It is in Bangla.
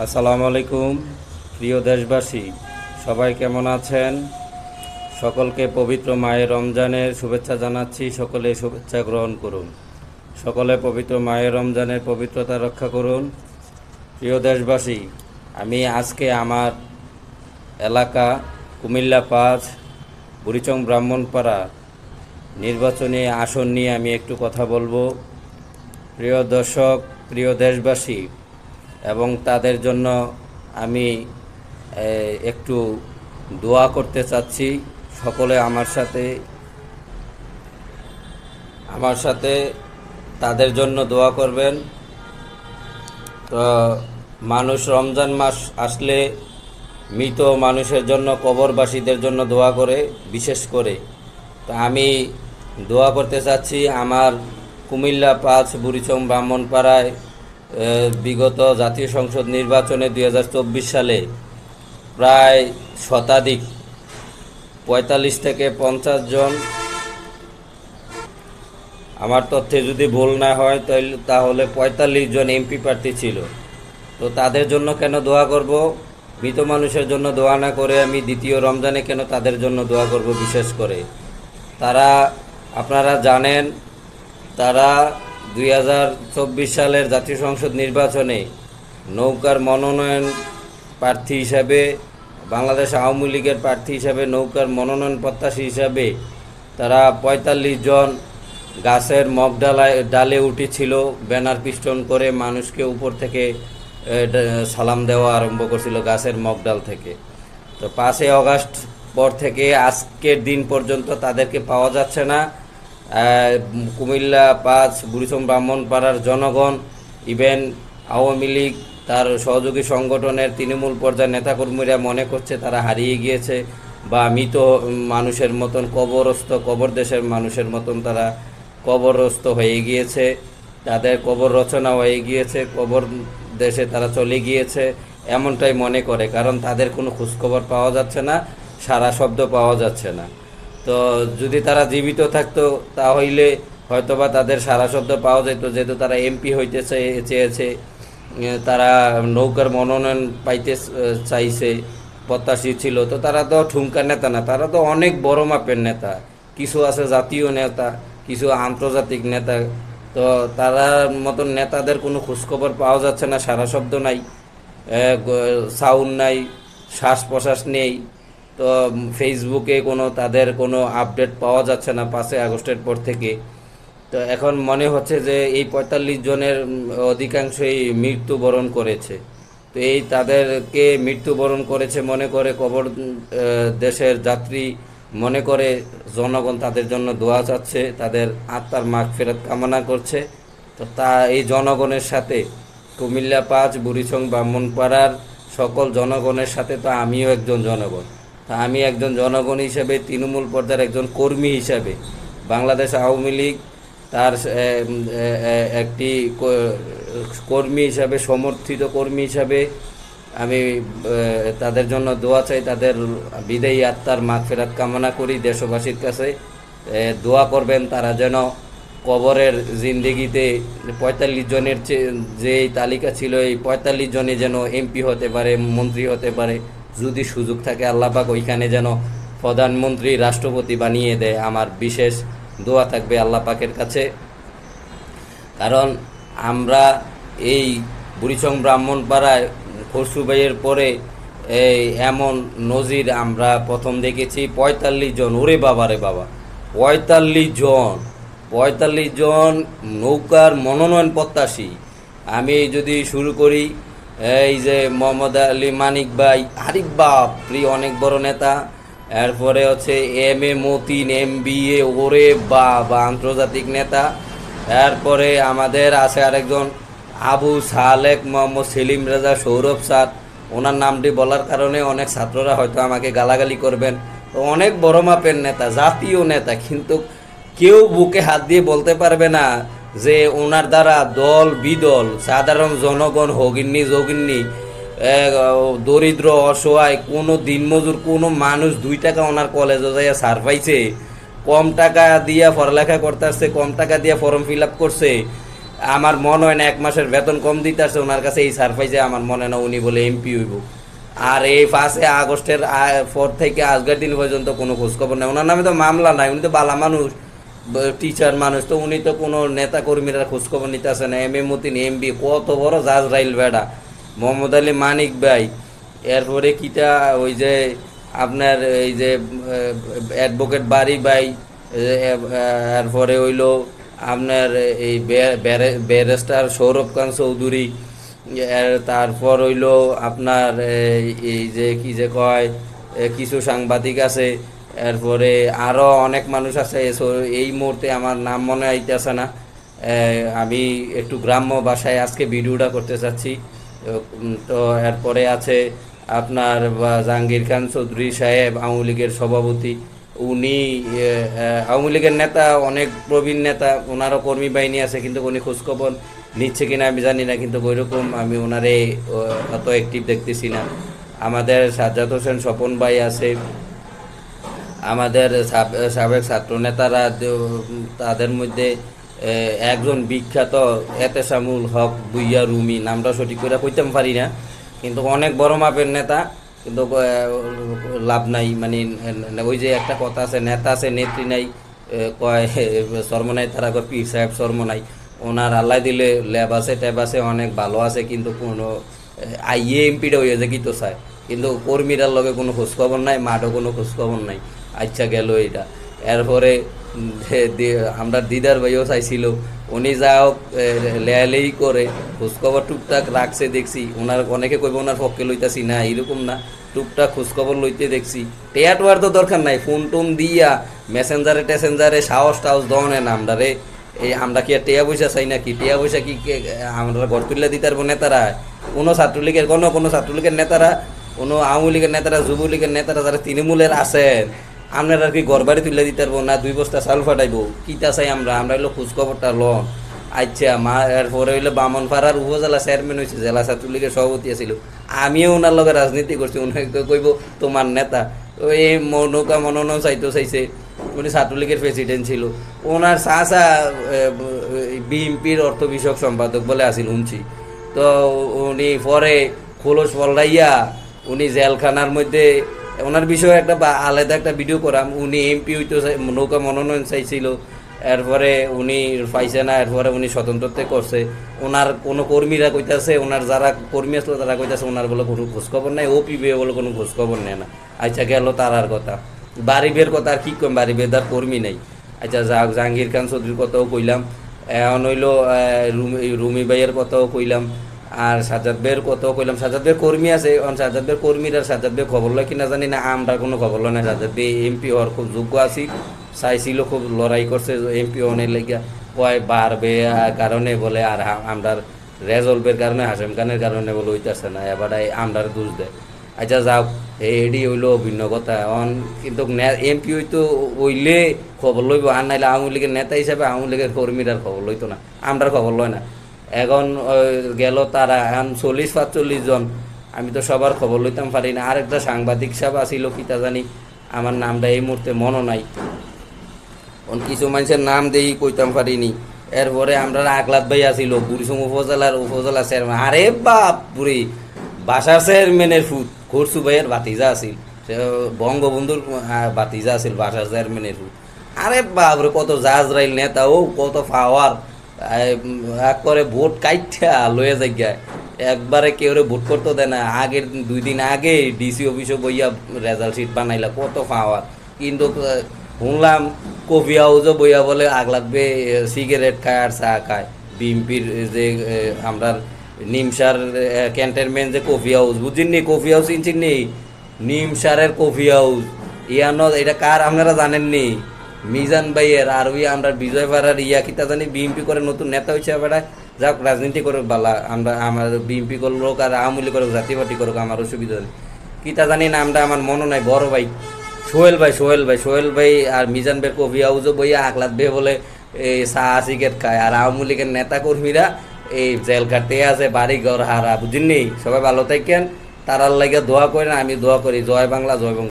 আসসালামু আলাইকুম প্রিয় দেশবাসী, সবাই কেমন আছেন? সকলকে পবিত্র মায়ের রমজানের শুভেচ্ছা জানাচ্ছি। সকলে শুভেচ্ছা গ্রহণ করুন। সকলে পবিত্র মায়ের রমজানের পবিত্রতা রক্ষা করুন। প্রিয় দেশবাসী, আমি আজকে আমার এলাকা কুমিল্লা ৫ বুড়িচং ব্রাহ্মণপাড়া নির্বাচনী আসন নিয়ে আমি একটু কথা বলবো। প্রিয় দর্শক, প্রিয় দেশবাসী, এবং তাদের জন্য আমি একটু দোয়া করতে চাচ্ছি। সকলে আমার সাথে তাদের জন্য দোয়া করবেন। তো মানুষ রমজান মাস আসলে মৃত মানুষের জন্য, কবরবাসীদের জন্য দোয়া করে, বিশেষ করে। তো আমি দোয়া করতে চাচ্ছি আমার কুমিল্লা ৫ বুড়িচং ব্রাহ্মণপাড়ায় বিগত জাতীয় সংসদ নির্বাচনে 2024 সালে প্রায় শতাধিক 45 থেকে 50 জন, আমার তথ্যে যদি ভুল না হয় তাহলে 45 জন এমপি প্রার্থী ছিল। তো তাদের জন্য কেন দোয়া করব? মৃত মানুষের জন্য দোয়া না করে আমি দ্বিতীয় রমজানে কেন তাদের জন্য দোয়া করব? বিশেষ করে আপনারা জানেন, তারা 2024 সালের জাতীয় সংসদ নির্বাচনে নৌকার মনোনয়ন প্রার্থী হিসাবে, বাংলাদেশ আওয়ামী লীগের প্রার্থী হিসাবে, নৌকার মনোনয়ন প্রত্যাশী হিসাবে তারা 45 জন গাছের ডালে উঠেছিল, ব্যানার পিস্টন করে মানুষকে উপর থেকে সালাম দেওয়া আরম্ভ করছিল গাছের ডাল থেকে। তো 5 আগস্ট পর থেকে আজকের দিন পর্যন্ত তাদেরকে পাওয়া যাচ্ছে না। কুমিল্লা 5 বুড়িচং ব্রাহ্মণপাড়ার জনগণ, ইভেন আওয়ামী লীগ, তার সহযোগী সংগঠনের তৃণমূল পর্যায়ের নেতাকর্মীরা মনে করছে তারা হারিয়ে গিয়েছে, বা মৃত মানুষের মতন কবর দেশের মানুষের মতন তারা কবরস্থ হয়ে গিয়েছে, তাদের কবর রচনা হয়ে গিয়েছে, কবর দেশে তারা চলে গিয়েছে, এমনটাই মনে করে। কারণ তাদের কোনো খোঁজখবর পাওয়া যাচ্ছে না, সারা শব্দ পাওয়া যাচ্ছে না। তো যদি তারা জীবিত থাকতো তাহলে হয়তোবা তাদের সারা শব্দ পাওয়া যেত, যেহেতু তারা এমপি হইতে চেয়েছে, তারা নৌকার মনোনয়ন পাইতে চাইছে, প্রত্যাশী ছিল। তো তারা তো ঠুমকা নেতা না, তারা তো অনেক বড় মাপের নেতা। কিছু আছে জাতীয় নেতা, কিছু আন্তর্জাতিক নেতা। তো তারা মতন নেতাদের কোনো খোঁজখবর পাওয়া যাচ্ছে না, সারা শব্দ নাই, সাউন্ড নাই, শ্বাস প্রশ্বাস নেই। তো ফেসবুকে তাদের কোনো আপডেট পাওয়া যাচ্ছে না 5 আগস্টের পর থেকে। তো এখন মনে হচ্ছে যে এই 45 জনের অধিকাংশই মৃত্যুবরণ করেছে। তো তাদেরকে মৃত্যুবরণ করেছে মনে করে কবর দেশের যাত্রী মনে করে জনগণ তাদের জন্য দোয়া চাচ্ছে, তাদের আত্মার মাগফিরাত কামনা করছে। তো এই জনগণের সাথে কুমিল্লা 5 বুড়িচং ব্রাহ্মণপাড়ার সকল জনগণের সাথে তো আমিও একজন জনগণ। তা আমি একজন জনগণ হিসেবে, তৃণমূল পর্যায়ের একজন কর্মী হিসাবে, বাংলাদেশ আওয়ামী লীগ তার একটি কর্মী হিসাবে, সমর্থিত কর্মী হিসাবে আমি তাদের জন্য দোয়া চাই, তাদের বিদায়ী আত্মার মাগফিরাত কামনা করি। দেশবাসীর কাছে দোয়া করবেন তারা যেন কবরের জিন্দেগিতে 45 জনের যে তালিকা ছিল, এই 45 জনে যেন এমপি হতে পারে, মন্ত্রী হতে পারে, যদি সুযোগ থাকে আল্লাহ পাক ওইখানে যেন প্রধানমন্ত্রী, রাষ্ট্রপতি বানিয়ে দেয়। আমার বিশেষ দোয়া থাকবে আল্লাহ পাকের কাছে। কারণ আমরা এই বুড়িচং ব্রাহ্মণপাড়ায় খসরু ভাইয়ের পরে এমন নজির আমরা প্রথম দেখেছি। 45 জন, ওরে বাবা রে বাবা, 45 জন নৌকার মনোনয়ন প্রত্যাশী। আমি যদি শুরু করি, এই যে মোহাম্মদ আলী মানিক ভাই, আরিফ বাপরি অনেক বড় নেতা। এরপরে হচ্ছে MA মতিন, MBA, ওরে বাবা আন্তর্জাতিক নেতা। এরপরে আমাদের আছে আরেকজন আবু সালেক, মোহাম্মদ সেলিম রেজা, সৌরভ স্যার। ওনার নামটি বলার কারণে অনেক ছাত্ররা হয়তো আমাকে গালাগালি করবেন। তো অনেক বড় মাপের নেতা, জাতীয় নেতা, কিন্তু কেউ বুকে হাত দিয়ে বলতে পারবে না যে ওনার দ্বারা দল বিদল, সাধারণ জনগণ, হগিন্নি যোগিন্নি, দরিদ্র অসহায় কোনো দিনমজুর কোনো মানুষ 2 টাকা ওনার কলেজে যাইয়া সার পাইছে, কম টাকা দিয়া পড়ালেখা করতে আসছে, কম টাকা দিয়া ফর্ম ফিল আপ করছে, আমার মনে হয় না 1 মাসের বেতন কম দিতে আসছে ওনার কাছে এই সারপ্রাইজে, আমার মনে হয় না উনি বলে এমপি হইব। আর এই 5 আগস্টের পর থেকে আজকের দিন পর্যন্ত কোনো খোঁজখবর নেই। ওনার নামে তো মামলা নাই, উনি তো বালা মানুষ, টিচার মানুষ, তো উনি তো কোনো নেতা কর্মীরা খোঁজখবর নিতে আসে না। এম এ মতিন এমপি, কত বড় জাজরাইল বেড়া, মোহাম্মদ আলী মানিক ভাই, এরপরে কিটা ওই যে আপনার এই যে অ্যাডভোকেট বাড়ি ভাই, এরপরে হইলো আপনার এই ব্যারিস্টার সৌরভ খান চৌধুরী, তারপর হইলো আপনার এই যে কি যে কয় কিছু সাংবাদিক আছে, এরপরে আরও অনেক মানুষ আছে। এই মুহূর্তে আমার নাম মনে আইতেছে না। আমি একটু গ্রাম্য ভাষায় আজকে ভিডিওটা করতে চাচ্ছি। তো এরপরে আছে আপনার জাহাঙ্গীর খান চৌধুরী সাহেব, আওয়ামী লীগের সভাপতি। উনি আওয়ামী লীগের নেতা, অনেক প্রবীণ নেতা, ওনারও কর্মী বাহিনী আছে, কিন্তু উনি খোঁজখবর নিচ্ছে কিনা আমি জানি না, কিন্তু ওইরকম আমি ওনারে অত অ্যাক্টিভ দেখতেছি না। আমাদের সাজ্জাদ হোসেন স্বপন ভাই আছে, আমাদের সাবেক ছাত্র নেতারা, তাদের মধ্যে একজন বিখ্যাত এতেশামুল হক ভুইয়া রুমি, নামটা সঠিক করে কইতাম পারি না, কিন্তু অনেক বড় মাপের নেতা, কিন্তু লাভ নাই। মানে ওই যে একটা কথা আছে, নেতা আছে নেত্রী নাই, কয় শর্মনাই, তারা কয় পীর সাহেব শর্মনাই। ওনার আল্লাহ দিলে ল্যাব আছে, ট্যাব আছে, অনেক ভালো আছে, কিন্তু কোনো আইএ এমপিটা হয়ে যে কি তো চায়, কিন্তু কর্মীরার লগে কোনো খোঁজখবর নাই, মাঠও কোনো খোঁজখবর নাই। আচ্ছা গেল এটা। এরপরে আমরা দিদার ভাইও চাইছিল, উনি যা হোক লেয়ালেই করে খোঁজখবর টুকটাক রাখছে দেখছি। ওনার অনেকে কইব ওনার পক্ষে লইতাছি না, এরকম না, টুকটাক খোঁজখবর লইতে দেখছি। টেয়া টোয়ার তো দরকার নাই, ফোন টোন দিয়া মেসেঞ্জারে টেসেঞ্জারে সাহস টাহস দনে না আমরা রে। এই আমরা কি আর টেয়া পয়সা চাই নাকি? টেয়া পয়সা কি আমরা ঘর তুললে দিতে পারবো নেতারা? কোনো ছাত্রলীগের কোনো ছাত্রলীগের নেতারা, কোনো আওয়ামী লীগের নেতারা, যুবলীগের নেতারা যারা তৃণমূলের আছেন, আপনার আর কি ঘর বাড়ি তুলে দিতে পারবো না? 2 বস্তা চাল ফাটাইবো? কিতা চাই আমরা? আমরা হইলো খোঁজখবরটা লন। আচ্ছা এরপরে হইলো বামনপাড়ার উপজেলা চেয়ারম্যান হয়েছে, জেলা ছাত্রলীগের সভাপতি আছিল, আমিও ওনার লগে রাজনীতি করছি। উনাকে কইব তোমার নেতা ওই নৌকা মনোনয়ন চাইছে, উনি ছাত্রলীগের প্রেসিডেন্ট ছিল। ওনার চাচা বিএনপির অর্থ বিষয়ক সম্পাদক বলে আসিল শুনছি। তো উনি পরে খোলস পল্লাইয়া উনি জেলখানার মধ্যে, ওনার বিষয়ে একটা আলাদা একটা ভিডিও করাম। উনি এমপি হইতে নৌকা মনোনয়ন চাইছিল, এরপরে উনি পাইছে না, এরপরে উনি স্বতন্ত্রতে করছে। ওনার কোনো কর্মীরা কইতাছে, ওনার যারা কর্মী আসলো তারা কইতাছে ওনার বলে কোনো খোঁজখবর নেই, ওপি বে বলে কোনো খোঁজখবর নেয় না। আচ্ছা গেল তারার কথা। বাড়ি বের কথা আর কি কম, বাড়ি বেদার কর্মী নেই। আচ্ছা যাক, জাহাঙ্গীর খান চৌধুরীর কথাও কইলাম, এখন হইলো রুমি ভাইয়ের কথাও কইলাম, আর সাজ্জাদ ভাইয়ের কথাও কইলাম। সাজ্জাদ ভাইয়ের কর্মী আছে, সাজ্জাদ ভাইয়ের কর্মীরা সাজ্জাদ ভাই খবর লয় কিনা জানি না, আমরা কোনো খবর লয় না। সাজ্জাদ ভাই এমপি হওয়ার খুব যোগ্য আছি, চাইছিল, খুব লড়াই করছে এমপি হওয়ার লেগিয়া, কয় বাড়বে কারণে বলে, আর আমরা রেজলভের কারণে, হাসেম খানের কারণে বলে হইতেছে না, এবার আমরা দোষ দেয়। আচ্ছা যাও, এডি হইলো ভিন্ন কথা। কিন্তু এমপি হইতো হইলে খবর লইব, আর নাইলে আওয়ামী লীগের নেতা হিসাবে আওয়ামী লীগের কর্মীরা খবর লইতো না, আমরা খবর লয় না। এখন গেল তারা, এখন 40-45 জন, আমি তো সবার খবর লইতাম পারি না। আরেকটা সাংবাদিক সাহেব আসিল, কিতা জানি, আমার নামটা এই মুহূর্তে মনে নাই, কিছু মানুষের নাম দেই কইতাম পারিনি। এরপরে আমরা আকলাত ভাই আসিল, বুড়িসুম উপজেলা চেয়ারম্যান। আরে বাপ বুড়ি, বাসার চেয়ারম্যানের ফুট খরসু ভাইয়ের ভাতিজা আছিল, বঙ্গবন্ধুর ভাতিজা আছিল বাসার চেয়ারম্যানের ফুট। আরে বাপরে, কত জাজরাইল নেতা, ও কত পাওয়ার, করে ভোট কাইটা লয়ে যায়, একবারে কেউ ভোট করতে দেয় না। আগের 2 দিন আগে ডিসি অফিসে বইয়া রেজাল্ট শিট বানাইলা, কত পাওয়ার। কিন্তু শুনলাম কফি হাউসও বইয়া বলে আগলাবে সিগারেট খায় আর চা খায়। বিএমপির যে আমরা নিমসার ক্যান্টনমেন্ট যে কফি হাউস, বুঝিনি? কফি হাউস চিনছিনি? নিমসারের কফি হাউস ইয়ানো, এটা কার আপনারা জানেননি? মিজান ভাইয়ের। আর ওই আমরা বিজয় পাড়ার কিতা জানি বিএমপি করে নতুন নেতা হয়েছে বেড়ায়। যাক, রাজনীতি করুক বালা, আমরা আমার বিএমপি করুক আর আওয়ামী লীগ করুক, জাতীয় পার্টি করুক, আমার অসুবিধা নেই। কিতা জানি নামটা আমার মনে নাই। বড় ভাই সোহেল ভাই আর মিজান ভাইয়ের কফি হাউসও বইয়া আকলাত ভাই বলে এই চা সিগারেট খায়, আর আওয়ামী লীগের নেতা কর্মীরা এই জেল কাটতে আছে, বাড়ি ঘর হারা। বুঝিনি? সবাই ভালো থাকেন, তারার লাগে দোয়া করেন, আমি দোয়া করি। জয় বাংলা, জয় বাংলা।